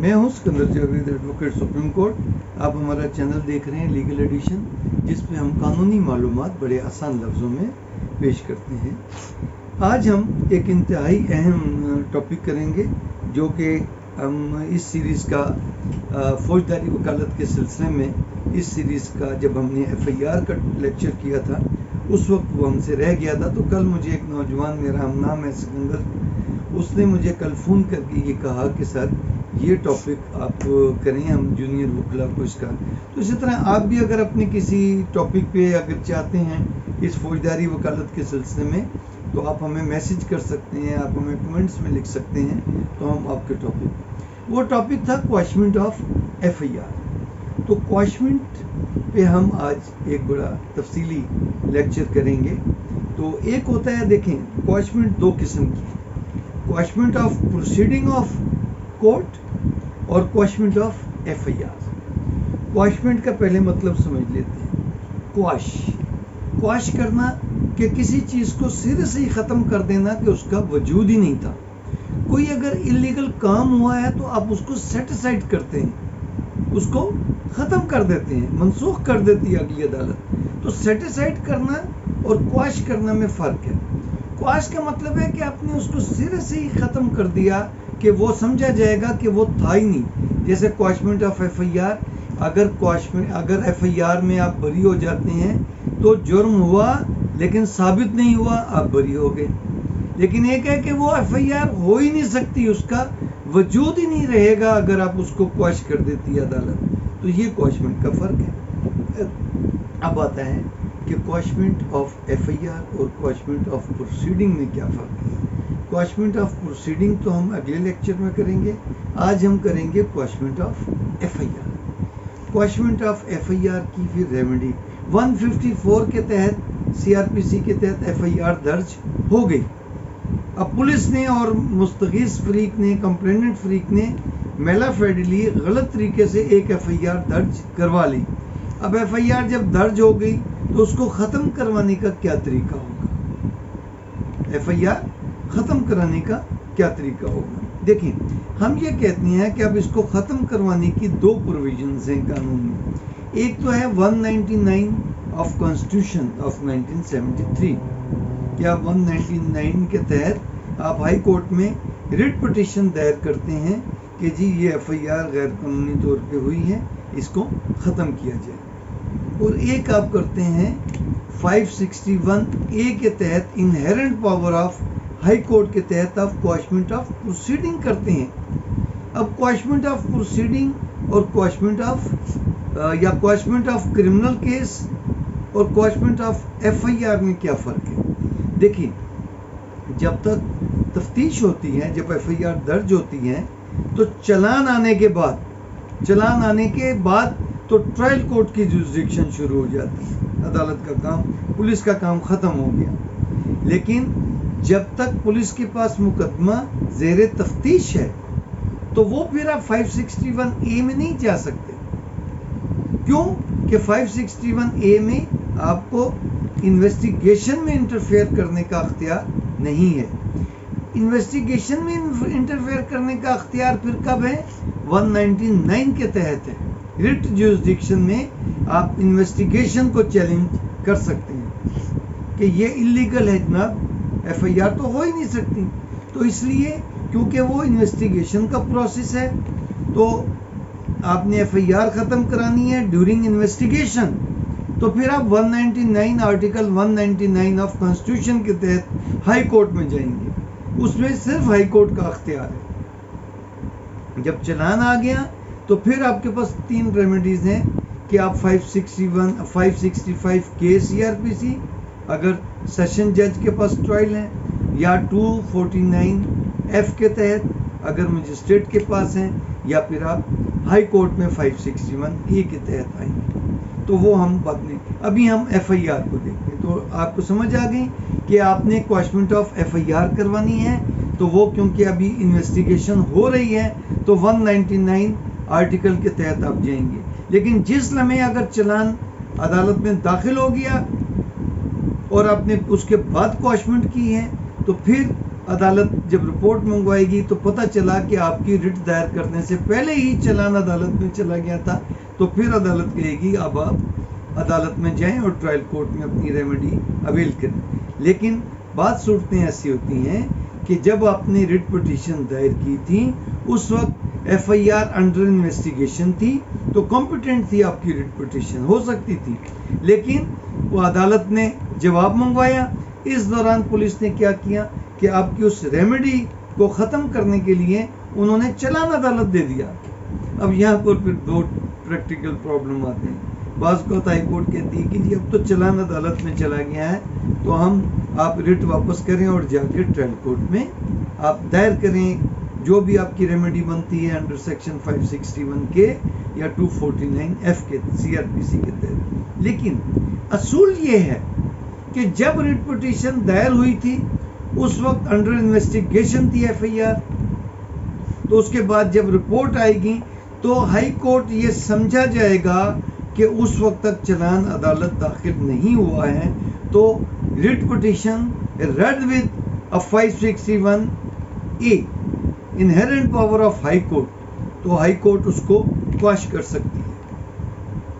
मैं हूं Sikandar Javed, advocate supreme court. आप हमारा चैनल देख रहे हैं लीगल एडिशन, जिसमें हम कानूनी मालूमात बड़े आसान लफ्ज़ों में पेश करते हैं। आज हम एक इंतहाई अहम टॉपिक करेंगे, जो कि हम इस सीरीज़ का फौजदारी वकालत के सिलसिले में इस सीरीज़ का जब हमने FIR का लेक्चर किया था उस वक्त वो हमसे रह गया था। तो कल मुझे एक नौजवान, मेरा हम नाम है सिकंदर, उसने मुझे कल फ़ोन करके ये कहा कि सर ये टॉपिक आप करें, हम जूनियर वकला को इसका। तो इसी तरह आप भी अगर अपने किसी टॉपिक पे अगर चाहते हैं इस फौजदारी वकालत के सिलसिले में, तो आप हमें मैसेज कर सकते हैं, आप हमें कमेंट्स में लिख सकते हैं, तो हम आपके वो टॉपिक था क्वॉशमेंट ऑफ FIR। तो क्वॉशमेंट पे हम आज एक बड़ा तफसीली लेक्चर करेंगे। तो एक होता है, देखें, क्वॉशमेंट दो किस्म की है, क्वॉशमेंट ऑफ प्रोसीडिंग ऑफ कोर्ट और क्वॉशमेंट ऑफ FIR। क्वॉशमेंट का पहले मतलब समझ लेते हैं। क्वॉश करना कि किसी चीज़ को सिरे से ही ख़त्म कर देना कि उसका वजूद ही नहीं था। कोई अगर इलीगल काम हुआ है तो आप उसको सेट असाइड करते हैं, उसको ख़त्म कर देते हैं, मनसूख कर देती है अगली अदालत। तो सेट असाइड करना और क्वॉश करना में फ़र्क है। क्वॉश का मतलब है कि आपने उसको सिरे से ही ख़त्म कर दिया कि वो समझा जाएगा कि वो था ही नहीं। जैसे क्वॉशमेंट ऑफ FIR, अगर FIR में आप बरी हो जाते हैं तो जुर्म हुआ लेकिन साबित नहीं हुआ, आप बरी हो गए। लेकिन एक है कि वो FIR हो ही नहीं सकती, उसका वजूद ही नहीं रहेगा अगर आप उसको क्वॉश कर देती है अदालत। तो ये क्वॉशमेंट का फ़र्क है। अब आता है कि क्वॉशमेंट ऑफ FIR और क्वॉशमेंट ऑफ प्रोसीडिंग में क्या फ़र्क है। क्वॉशमेंट ऑफ प्रोसीडिंग तो हम अगले लेक्चर में करेंगे, आज हम करेंगे क्वॉशमेंट ऑफ FIR। क्वॉशमेंट ऑफ FIR की फिर रेमेडी 154 के तहत, CRPC के तहत FIR दर्ज हो गई। अब पुलिस ने और मुस्तगीस फरीक ने, कंप्लेनेंट फरीक ने मेलाफेडली गलत तरीके से एक FIR दर्ज करवा ली। अब FIR जब दर्ज हो गई तो उसको ख़त्म करवाने का क्या तरीका होगा। FIR ख़त्म कराने का क्या तरीका होगा। देखिए, हम ये कहते हैं कि अब इसको ख़त्म करवाने की दो प्रोविजंस हैं कानून में। एक तो है 199 ऑफ कॉन्स्टिट्यूशन ऑफ 1973। क्या 199 के तहत आप हाई कोर्ट में रिट पिटीशन दायर करते हैं कि जी ये FIR गैर कानूनी तौर पे हुई है, इसको ख़त्म किया जाए। और एक आप करते हैं 561A के तहत, inherent power of high court के तहत आप क्वॉशमेंट ऑफ प्रोसीडिंग करते हैं। अब क्वॉशमेंट ऑफ प्रोसीडिंग और क्वॉशमेंट ऑफ क्रिमिनल केस और क्वॉशमेंट ऑफ FIR में क्या फ़र्क है। देखिए, जब तक तफ्तीश होती है, जब FIR दर्ज होती है, तो चालान आने के बाद तो ट्रायल कोर्ट की जुरिसडिक्शन शुरू हो जाती है, अदालत का काम, पुलिस का काम ख़त्म हो गया। लेकिन जब तक पुलिस के पास मुकदमा ज़ेरे तफ्तीश है तो वो फिर आप 561A में नहीं जा सकते। क्यों कि 561A में आपको इन्वेस्टिगेशन में इंटरफेयर करने का अख्तियार नहीं है। इन्वेस्टिगेशन में इंटरफेयर करने का अख्तियार फिर कब है, 199 के तहत है। रिट जुरिसडिक्शन में आप इन्वेस्टिगेशन को चैलेंज कर सकते हैं कि ये इलीगल है जनाब, FIR तो हो ही नहीं सकती। तो इसलिए क्योंकि वो इन्वेस्टिगेशन का प्रोसेस है, तो आपने FIR ख़त्म करानी है ड्यूरिंग इन्वेस्टिगेशन, तो फिर आप 199 आर्टिकल 199 ऑफ कॉन्स्टिट्यूशन के तहत हाई कोर्ट में जाएंगे। उसमें सिर्फ हाई कोर्ट का अख्तियार है। जब चालान आ गया तो फिर आपके पास तीन रेमेडीज़ हैं कि आप 561, 565K CRPC अगर सेशन जज के पास ट्रायल है, या 249F के तहत अगर मजिस्ट्रेट के पास हैं, या फिर आप हाई कोर्ट में 561A के तहत आएंगे। तो वो हम बाद में, अभी हम FIR को देखते हैं। तो आपको समझ आ गई कि आपने क्वॉशमेंट ऑफ FIR करवानी है, तो वो क्योंकि अभी इन्वेस्टिगेशन हो रही है तो 199 आर्टिकल के तहत आप जाएंगे। लेकिन जिस लम्हे अगर चालान अदालत में दाखिल हो गया और आपने उसके बाद क्वॉशमेंट की है, तो फिर अदालत जब रिपोर्ट मंगवाएगी तो पता चला कि आपकी रिट दायर करने से पहले ही चालान अदालत में चला गया था, तो फिर अदालत कहेगी अब आप अदालत में जाएं और ट्रायल कोर्ट में अपनी रेमेडी अवेल करें। लेकिन बात सूरतें ऐसी होती हैं कि जब आपने रिट पिटीशन दायर की थी उस वक्त एफआईआर अंडर इन्वेस्टिगेशन थी, तो कॉम्पिटेंट थी आपकी रिट पिटीशन, हो सकती थी। लेकिन वो अदालत ने जवाब मंगवाया, इस दौरान पुलिस ने क्या किया कि आपकी उस रेमेडी को ख़त्म करने के लिए उन्होंने चालान अदालत दे दिया। अब यहाँ पर फिर दो प्रैक्टिकल प्रॉब्लम आते हैं। बाज़ को हाई कोर्ट कहती है कि जी अब तो चालान अदालत में चला गया है, तो आप रिट वापस करें और जाकर ट्रायल कोर्ट में आप दायर करें जो भी आपकी रेमेडी बनती है अंडर सेक्शन 561 के या 249F के CRPC के तहत। लेकिन असूल ये है कि जब रिट पिटीशन दायर हुई थी उस वक्त अंडर इन्वेस्टिगेशन थी एफआईआर, तो उसके बाद जब रिपोर्ट आएगी तो हाई कोर्ट ये समझा जाएगा कि उस वक्त तक चालान अदालत दाखिल नहीं हुआ है, तो writ petition read with a 561A inherent power of high court, तो हाई कोर्ट उसको क्वाश कर सकती है,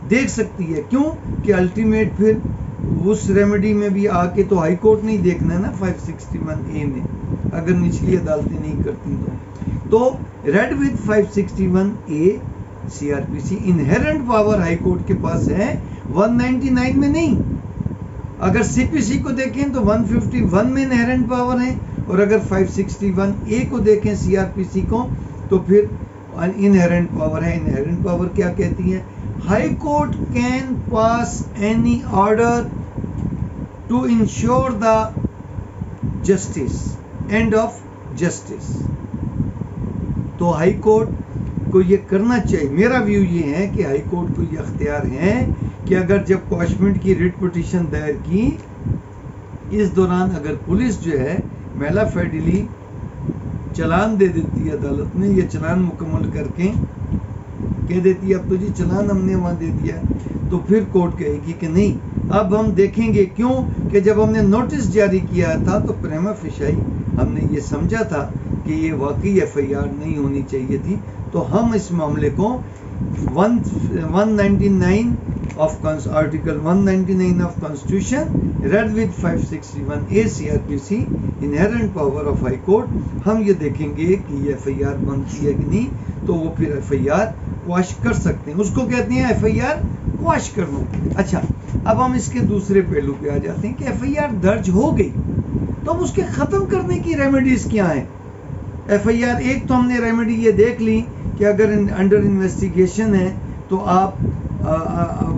देख सकती है। क्यों कि अल्टीमेट फिर उस रेमेडी में भी आके तो हाई कोर्ट नहीं देखना है ना 561A में, अगर निचली अदालतें नहीं करती तो read with 561A CRPC inherent power high court के पास है, 199 में नहीं। अगर CPC को देखें तो 151 में इनहेरेंट पावर है, और अगर 561A को देखें CRPC को तो फिर इनहेरेंट पावर है। इनहेरेंट पावर क्या कहती है? High court can pass any order to ensure the justice, end of justice. तो हाई कोर्ट को ये करना चाहिए। मेरा व्यू ये है कि हाई कोर्ट को ये अख्तियार है कि अगर जब क्वाशमेंट की रिट पिटीशन दायर की, इस दौरान अगर पुलिस जो है मेला फेडिली चालान दे देती है अदालत में, ये चालान मुकम्मल करके कह देती है अब तो जी चालान हमने वहाँ दे दिया, तो फिर कोर्ट कहेगी कि नहीं अब हम देखेंगे। क्यों कि जब हमने नोटिस जारी किया था तो प्रेमा फिशाई हमने ये समझा था कि ये वाकई एफआईआर नहीं होनी चाहिए थी, तो हम इस मामले को 199 of article 199 of constitution read with 561A CRPC inherent power of high court, हम ये देखेंगे कि ये एफआईआर बनती है कि नहीं, तो वो फिर एफआईआर क्वाश कर सकते हैं। उसको कहते हैं एफआईआर क्वाश करना। अच्छा, अब हम इसके दूसरे पहलू पे आ जाते हैं कि एफआईआर दर्ज हो गई तो अब उसके ख़त्म करने की रेमेडीज क्या हैं। एफआईआर एक तो हमने रेमेडी ये देख ली कि अगर अंडर इन्वेस्टिगेशन है तो आप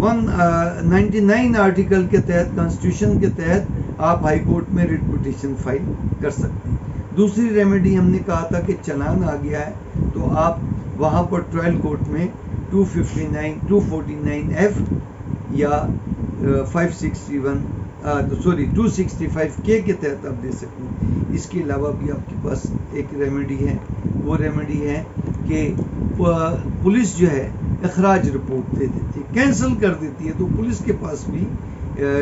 199 आर्टिकल के तहत, कॉन्स्टिट्यूशन के तहत आप हाई कोर्ट में रिट पिटीशन फाइल कर सकते हैं। दूसरी रेमेडी हमने कहा था कि चालान आ गया है तो आप वहाँ पर ट्रायल कोर्ट में 249F या 265K के तहत आप दे सकते हैं। इसके अलावा भी आपके पास एक रेमेडी है, वो रेमेडी है कि पुलिस जो है अखराज रिपोर्ट दे देती है, कैंसिल कर देती है, तो पुलिस के पास भी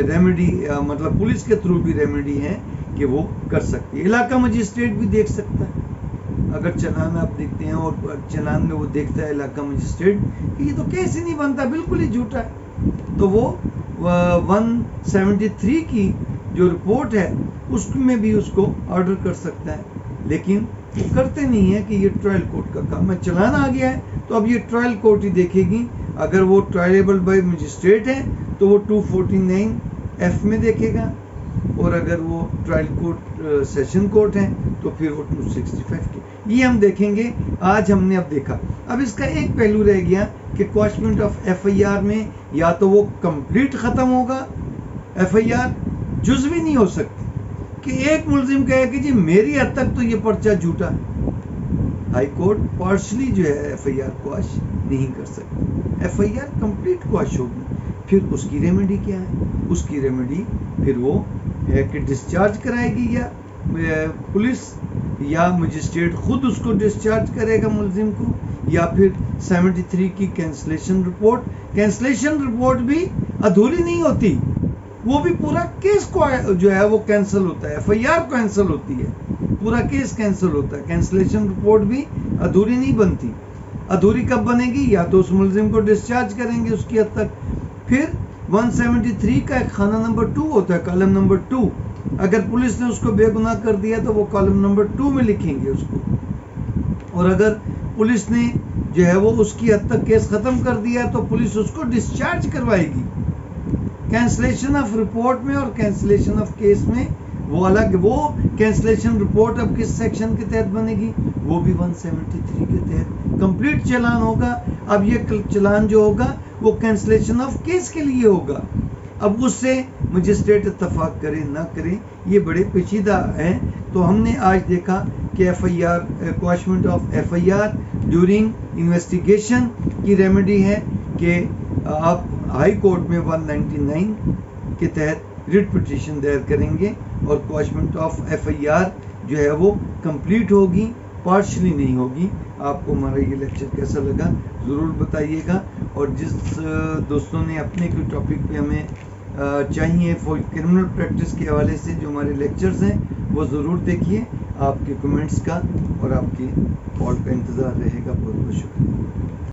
रेमेडी मतलब पुलिस के थ्रू भी रेमेडी है कि वो कर सकती है। इलाका मजिस्ट्रेट भी देख सकता है। अगर चालान आप देखते हैं और चालान में वो देखता है इलाका मजिस्ट्रेट कि ये तो केस ही नहीं बनता, बिल्कुल ही झूठा है, तो वो 173 की जो रिपोर्ट है उसमें भी उसको ऑर्डर कर सकता है। लेकिन वो करते नहीं है कि ये ट्रायल कोर्ट का काम है। चालान आ गया है तो अब ये ट्रायल कोर्ट ही देखेगी। अगर वो ट्रायलेबल बाय मजिस्ट्रेट है तो वो 249F में देखेगा, और अगर वो ट्रायल कोर्ट सेशन कोर्ट है तो फिर वो 265 के। ये हम देखेंगे। आज हमने अब देखा। अब इसका एक पहलू रह गया कि क्वाशमेंट ऑफ एफआईआर में या तो वो कंप्लीट ख़त्म होगा, एफआईआर जुज़वी नहीं हो सकती कि एक मुलजिम कहे कि जी मेरी हद तक तो ये पर्चा झूठा है। हाई कोर्ट पार्शली जो है एफआईआर क्वाश नहीं कर सकती, एफआईआर कंप्लीट क्वाश होगी। फिर उसकी रेमेडी क्या है? उसकी रेमेडी फिर वो है कि डिस्चार्ज कराएगी या पुलिस या मजिस्ट्रेट खुद उसको डिस्चार्ज करेगा मुलजिम को, या फिर 73 की कैंसलेशन रिपोर्ट। कैंसलेशन रिपोर्ट भी अधूरी नहीं होती, वो भी पूरा केस को जो है वो कैंसिल होता है, एफआईआर कैंसिल होती है। पूरा केस कैंसिल होता है। कैंसिलेशन रिपोर्ट भी अधूरी नहीं बनती। अधूरी कब बनेगी? या तो उस मुलजिम को डिस्चार्ज करेंगे उसकी हद तक। फिर 173 का एक खाना नंबर 2 होता है, कॉलम नंबर 2। अगर पुलिस ने उसको बेगुनाह कर दिया तो वो कॉलम नंबर 2 में लिखेंगे उसको। और अगर पुलिस ने जो है वो उसकी हद तक केस खत्म कर दिया तो पुलिस उसको डिस्चार्ज करवाएगी। कैंसिलेशन ऑफ रिपोर्ट में और कैंसिलेशन ऑफ केस में वो अलग। वो कैंसिलेशन रिपोर्ट अब किस सेक्शन के तहत बनेगी? वो भी 173 के तहत कंप्लीट चालान होगा। अब ये चालान जो होगा वो कैंसिलेशन ऑफ केस के लिए होगा। अब उससे मजिस्ट्रेट इत्तफाक करे ना करे, ये बड़े पेचीदा हैं। तो हमने आज देखा कि FIR, quashment of FIR during investigation की रेमेडी है कि आप हाई कोर्ट में 199 के तहत रिट पिटीशन दायर करेंगे और क्वाशमेंट ऑफ FIR जो है वो कंप्लीट होगी, पार्शली नहीं होगी। आपको हमारा ये लेक्चर कैसा लगा ज़रूर बताइएगा। और जिस दोस्तों ने अपने कोई टॉपिक पे हमें चाहिए फॉर क्रिमिनल प्रैक्टिस के हवाले से जो हमारे लेक्चर्स हैं वो ज़रूर देखिए। आपके कमेंट्स का और आपकी कॉल का इंतज़ार रहेगा। बहुत बहुत शुक्रिया।